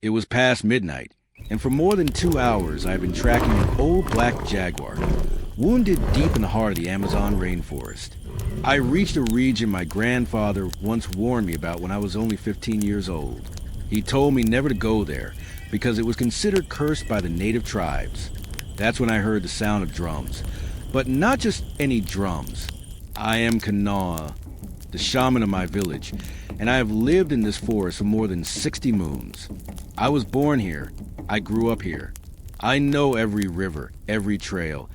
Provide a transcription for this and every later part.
It was past midnight, and for more than 2 hours I had been tracking an old black jaguar, wounded deep in the heart of the Amazon rainforest. I reached a region my grandfather once warned me about when I was only 15 years old. He told me never to go there because it was considered cursed by the native tribes. That's when I heard the sound of drums. But not just any drums. I am Kana'a, the shaman of my village, and I have lived in this forest for more than 60 moons. I was born here. I grew up here. I know every river, every trail,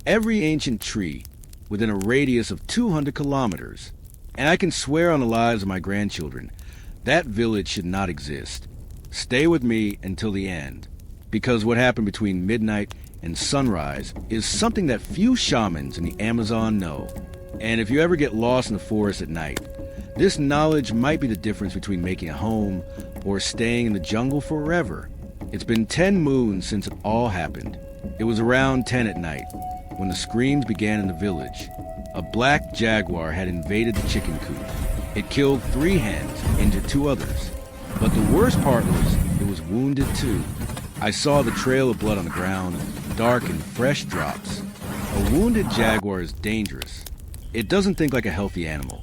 every ancient tree within a radius of 200 kilometers. And I can swear on the lives of my grandchildren, that village should not exist. Stay with me until the end, because what happened between midnight and sunrise is something that few shamans in the Amazon know. And if you ever get lost in the forest at night, this knowledge might be the difference between making a home or staying in the jungle forever. It's been 10 moons since it all happened. It was around 10 at night when the screams began in the village. A black jaguar had invaded the chicken coop. It killed 3 hens, injured 2 others. But the worst part was it was wounded too. I saw the trail of blood on the ground, dark and fresh drops. A wounded jaguar is dangerous. It doesn't think like a healthy animal.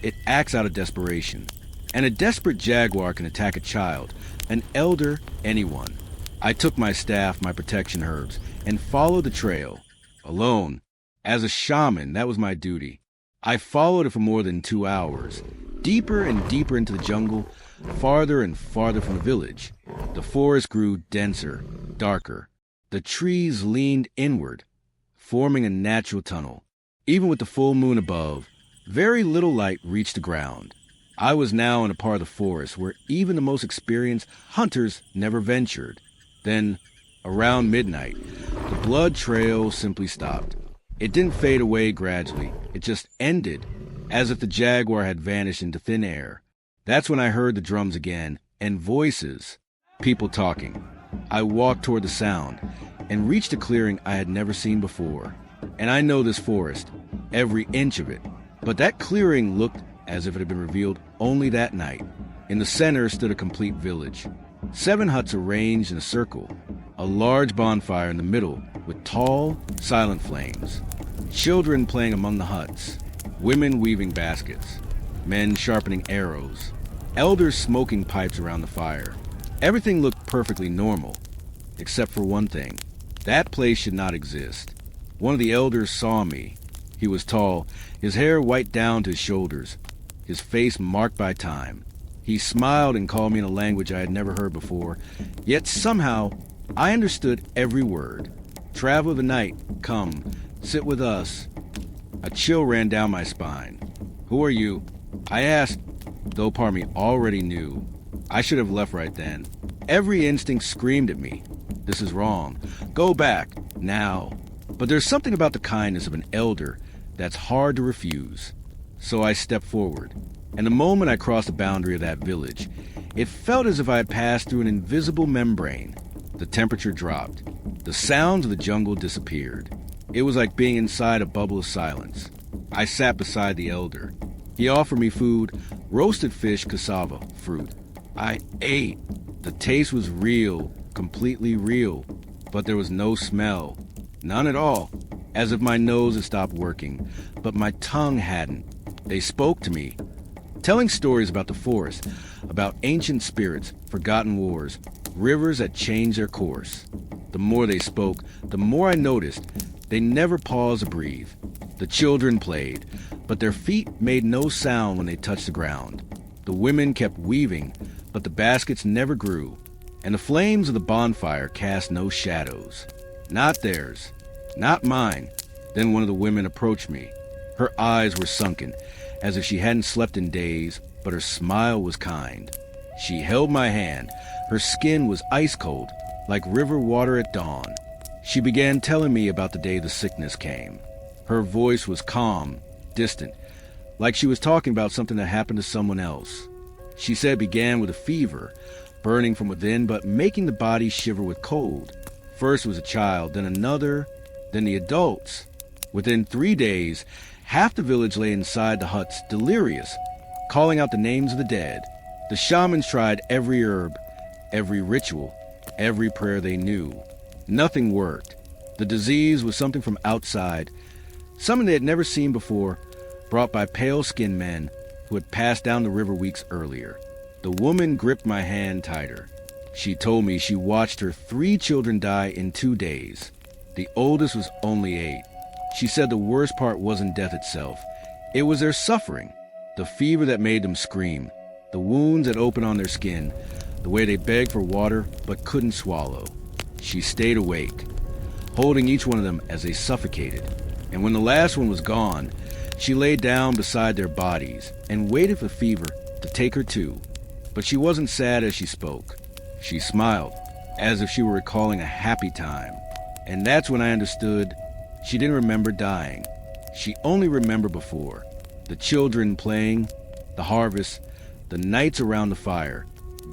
It acts out of desperation. And a desperate jaguar can attack a child, an elder, anyone. I took my staff, my protection herbs, and followed the trail. Alone. As a shaman, that was my duty. I followed it for more than 2 hours, deeper and deeper into the jungle, farther and farther from the village. The forest grew denser, darker. The trees leaned inward, forming a natural tunnel. Even with the full moon above, very little light reached the ground. I was now in a part of the forest where even the most experienced hunters never ventured. Then, around midnight, the blood trail simply stopped. It didn't fade away gradually. It just ended, as if the jaguar had vanished into thin air. That's when I heard the drums again, and voices, people talking. I walked toward the sound, and reached a clearing I had never seen before. And I know this forest, every inch of it. But that clearing looked as if it had been revealed only that night. In the center stood a complete village. 7 huts arranged in a circle. A large bonfire in the middle with tall, silent flames. Children playing among the huts. Women weaving baskets. Men sharpening arrows. Elders smoking pipes around the fire. Everything looked perfectly normal, except for one thing. That place should not exist. One of the elders saw me. He was tall, his hair white down to his shoulders, his face marked by time. He smiled and called me in a language I had never heard before, yet somehow I understood every word. Traveler of the night, come, sit with us. A chill ran down my spine. Who are you? I asked, though part of me already knew. I should have left right then. Every instinct screamed at me. This is wrong. Go back, now. But there's something about the kindness of an elder that's hard to refuse. So I stepped forward, and the moment I crossed the boundary of that village, it felt as if I had passed through an invisible membrane. The temperature dropped. The sounds of the jungle disappeared. It was like being inside a bubble of silence. I sat beside the elder. He offered me food, roasted fish, cassava, fruit. I ate. The taste was real, completely real, but there was no smell. None at all, as if my nose had stopped working, but my tongue hadn't. They spoke to me, telling stories about the forest, about ancient spirits, forgotten wars, rivers that changed their course. The more they spoke, the more I noticed they never paused to breathe. The children played, but their feet made no sound when they touched the ground. The women kept weaving, but the baskets never grew, and the flames of the bonfire cast no shadows. Not theirs. Not mine. Then one of the women approached me. Her eyes were sunken, as if she hadn't slept in days, but her smile was kind. She held my hand. Her skin was ice cold, like river water at dawn. She began telling me about the day the sickness came. Her voice was calm, distant, like she was talking about something that happened to someone else. She said it began with a fever, burning from within, but making the body shiver with cold. First was a child, then another, then the adults. Within 3 days, half the village lay inside the huts, delirious, calling out the names of the dead. The shamans tried every herb, every ritual, every prayer they knew. Nothing worked. The disease was something from outside, something they had never seen before, brought by pale-skinned men who had passed down the river weeks earlier. The woman gripped my hand tighter. She told me she watched her 3 children die in 2 days. The oldest was only 8. She said the worst part wasn't death itself. It was their suffering, the fever that made them scream, the wounds that opened on their skin, the way they begged for water but couldn't swallow. She stayed awake, holding each one of them as they suffocated. And when the last one was gone, she lay down beside their bodies and waited for fever to take her too. But she wasn't sad as she spoke. She smiled, as if she were recalling a happy time. And that's when I understood she didn't remember dying. She only remembered before. The children playing, the harvest, the nights around the fire.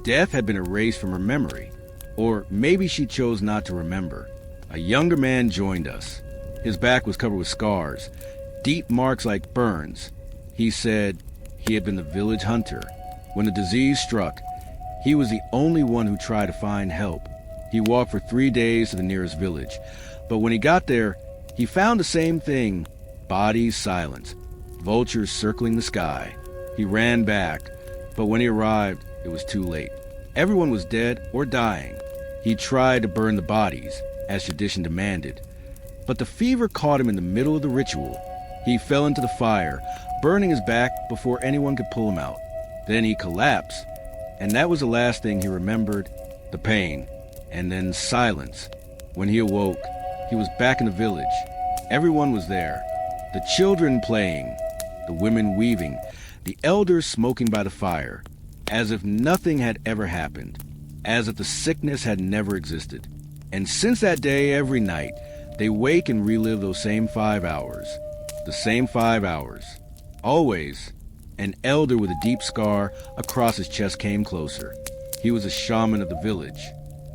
Death had been erased from her memory. Or maybe she chose not to remember. A younger man joined us. His back was covered with scars, deep marks like burns. He said he had been the village hunter. When the disease struck, he was the only one who tried to find help. He walked for 3 days to the nearest village, but when he got there, he found the same thing: bodies, silence, vultures circling the sky. He ran back, but when he arrived, it was too late. Everyone was dead or dying. He tried to burn the bodies, as tradition demanded, but the fever caught him in the middle of the ritual. He fell into the fire, burning his back before anyone could pull him out. Then he collapsed, and that was the last thing he remembered: the pain, and then silence. When he awoke, he was back in the village. Everyone was there. The children playing, the women weaving, the elders smoking by the fire, as if nothing had ever happened, as if the sickness had never existed. And since that day, every night, they wake and relive those same 5 hours. The same 5 hours. Always. An elder with a deep scar across his chest came closer. He was a shaman of the village.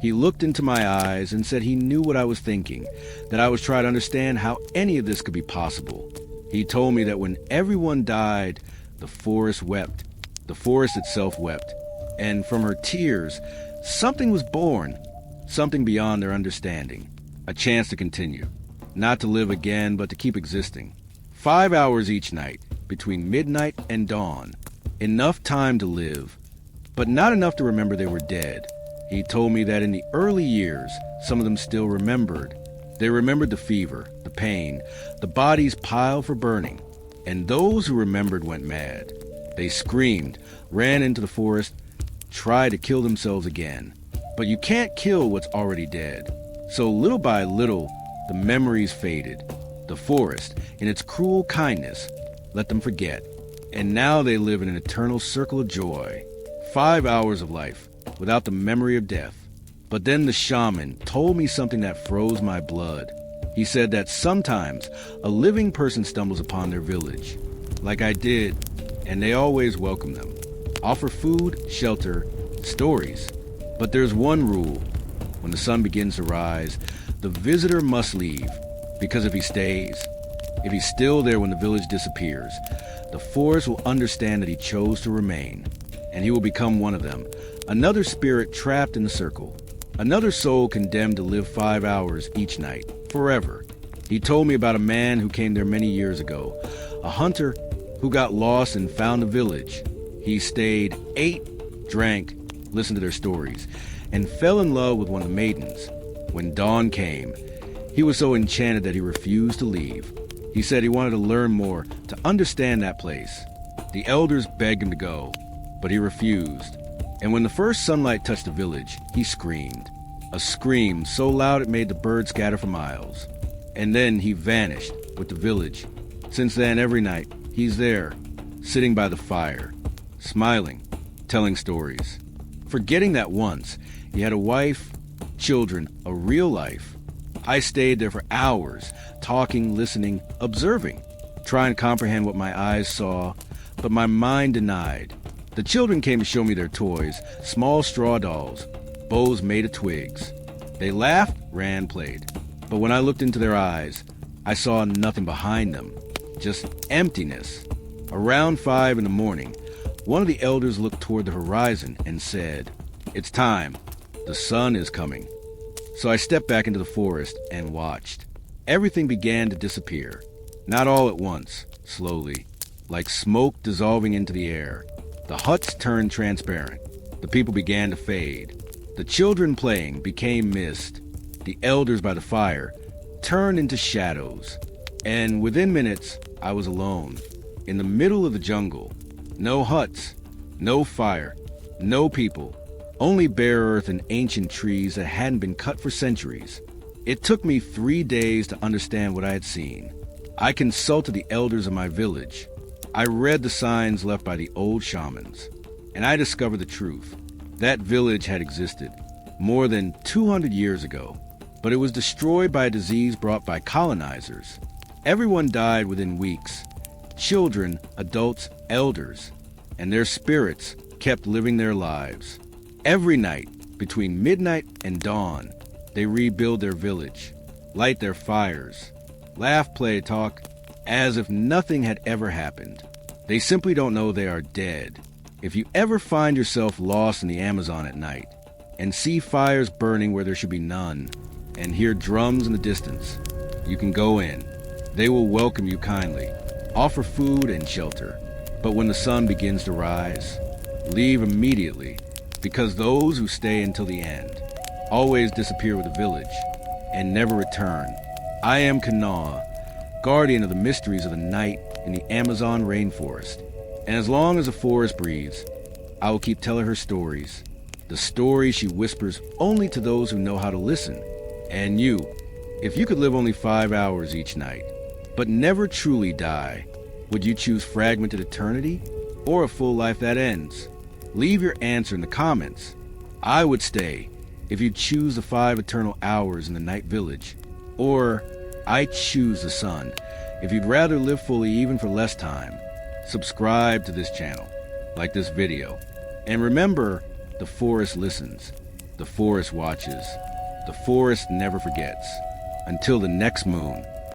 He looked into my eyes and said he knew what I was thinking, that I was trying to understand how any of this could be possible. He told me that when everyone died, the forest wept. The forest itself wept. And from her tears, something was born, something beyond their understanding. A chance to continue. Not to live again, but to keep existing. 5 hours each night, between midnight and dawn. Enough time to live, but not enough to remember they were dead. He told me that in the early years, some of them still remembered. They remembered the fever, the pain, the bodies piled for burning. And those who remembered went mad. They screamed, ran into the forest, tried to kill themselves again. But you can't kill what's already dead. So little by little, the memories faded. The forest, in its cruel kindness, let them forget. And now they live in an eternal circle of joy. 5 hours of life, without the memory of death. But then the shaman told me something that froze my blood. He said that sometimes a living person stumbles upon their village, like I did, and they always welcome them. Offer food, shelter, stories. But there's one rule. When the sun begins to rise, the visitor must leave, because if he stays, if he's still there when the village disappears, the forest will understand that he chose to remain, and he will become one of them, another spirit trapped in the circle, another soul condemned to live 5 hours each night, forever. He told me about a man who came there many years ago, a hunter who got lost and found the village. He stayed, ate, drank, listened to their stories, and fell in love with one of the maidens. When dawn came, he was so enchanted that he refused to leave. He said he wanted to learn more, to understand that place. The elders begged him to go, but he refused. And when the first sunlight touched the village, he screamed. A scream so loud it made the birds scatter for miles. And then he vanished with the village. Since then, every night, he's there, sitting by the fire, smiling, telling stories. Forgetting that once, he had a wife, children, a real life. I stayed there for hours, talking, listening, observing, trying to comprehend what my eyes saw, but my mind denied. The children came to show me their toys, small straw dolls, bows made of twigs. They laughed, ran, played. But when I looked into their eyes, I saw nothing behind them, just emptiness. Around 5 in the morning, one of the elders looked toward the horizon and said, "It's time. The sun is coming. So I stepped back into the forest and watched. Everything began to disappear. Not all at once, slowly, like smoke dissolving into the air. The huts turned transparent. The people began to fade. The children playing became mist. The elders by the fire turned into shadows. And within minutes, I was alone, in the middle of the jungle. No huts, no fire, no people, only bare earth and ancient trees that hadn't been cut for centuries. It took me 3 days to understand what I had seen. I consulted the elders of my village. I read the signs left by the old shamans, and I discovered the truth. That village had existed more than 200 years ago, but it was destroyed by a disease brought by colonizers. Everyone died within weeks. Children, adults, elders, and their spirits kept living their lives. Every night, between midnight and dawn, they rebuild their village, light their fires, laugh, play, talk, as if nothing had ever happened. They simply don't know they are dead. If you ever find yourself lost in the Amazon at night, and see fires burning where there should be none, and hear drums in the distance, you can go in. They will welcome you kindly, offer food and shelter. But when the sun begins to rise, leave immediately, because those who stay until the end always disappear with the village and never return. I am Kanawha, guardian of the mysteries of the night in the Amazon rainforest. And as long as the forest breathes, I will keep telling her stories, the stories she whispers only to those who know how to listen. And you, if you could live only 5 hours each night, but never truly die, would you choose fragmented eternity or a full life that ends? Leave your answer in the comments. I would stay if you choose the 5 eternal hours in the night village. Or I choose the sun if you'd rather live fully even for less time. Subscribe to this channel, like this video, and remember, the forest listens, the forest watches, the forest never forgets. Until the next moon.